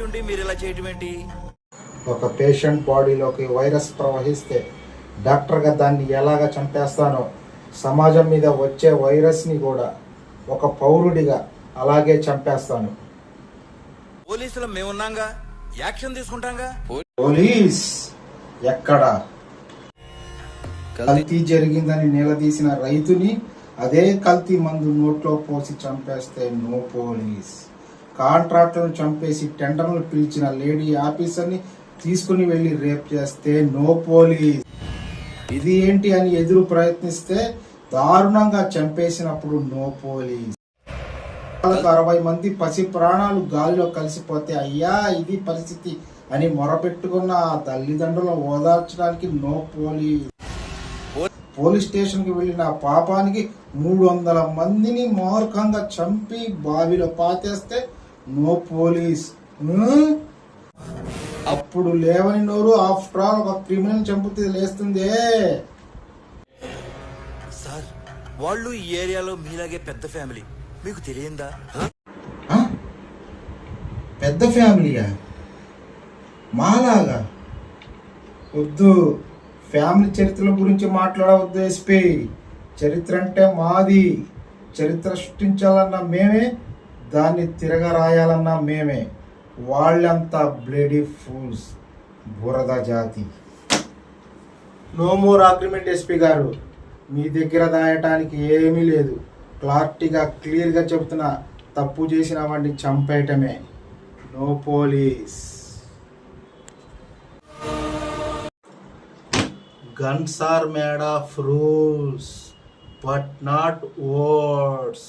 ఉండి మీరు ఇలా చేయటం ఏంటి? ఒక పేషెంట్ బాడీలోకి వైరస్ ప్రవహిస్తే డాక్టర్గా దాన్ని ఎలాగ చంపేస్తానో సమాజం మీద వచ్చే వైరస్ని కూడా ఒక పౌరుడిగా అలాగే చంపేస్తాను. పోలీసులు మేమున్నాంగా, యాక్షన్ తీసుకుంటాంగా. పోలీస్ ఎక్కడ? కల్తీ జరిగిందని నిలదీసిన రైతుని అదే కల్తీ మందు నోట్లో పోసి చంపేస్తే నో పోలీస్. కాంట్రాక్టర్ను చంపేసి టెండర్లు పిలిచిన లేడీ ఆఫీసర్ని తీసుకుని వెళ్ళి రేప్ చేస్తే నో పోలీస్. ఇది ఏంటి అని ఎదురు ప్రయత్నిస్తే దారుణంగా చంపేసినప్పుడు నో పోలీస్. 60 మంది పసి ప్రాణాలు గాలిలో కలిసిపోతే అయ్యా ఇది పరిస్థితి అని మొరపెట్టుకున్న ఆ తల్లిదండ్రులను ఓదార్చడానికి నో పోలీస్. పోలీస్ స్టేషన్కి వెళ్ళిన పాపానికి 300 మందిని మూర్ఖంగా చంపి బావిలో పాతేస్తే నో పోలీస్. అప్పుడు లేవని నోరు ఆఫ్టర్ ఆల్ ఒక క్రిమినల్ చంపితే లేస్తుందే. సార్, వాళ్ళు ఈ ఏరియాలో మీలాగే పెద్ద ఫ్యామిలీ, మీకు తెలియందా? పెద్ద ఫ్యామిలీయా? మాలాగా? వద్దు, ఫ్యామిలీ చరిత్రల గురించి మాట్లాడవద్దు ఎస్పీ. చరిత్ర అంటే మాది. చరిత్ర సృష్టించాలన్నా మేమే, దాన్ని తిరగరాయాలన్నా మేమే. వాళ్ళంతా బ్లేడీ ఫూల్స్, బురద జాతి. నో మోర్ అగ్రిమెంట్ ఎస్పీ గారు. మీ దగ్గర దాయటానికి ఏమీ లేదు. క్లియర్గా చెబుతున్నా, తప్పు చేసిన వాడిని చంపేయటమే. No police. Guns are made of rules, but not words.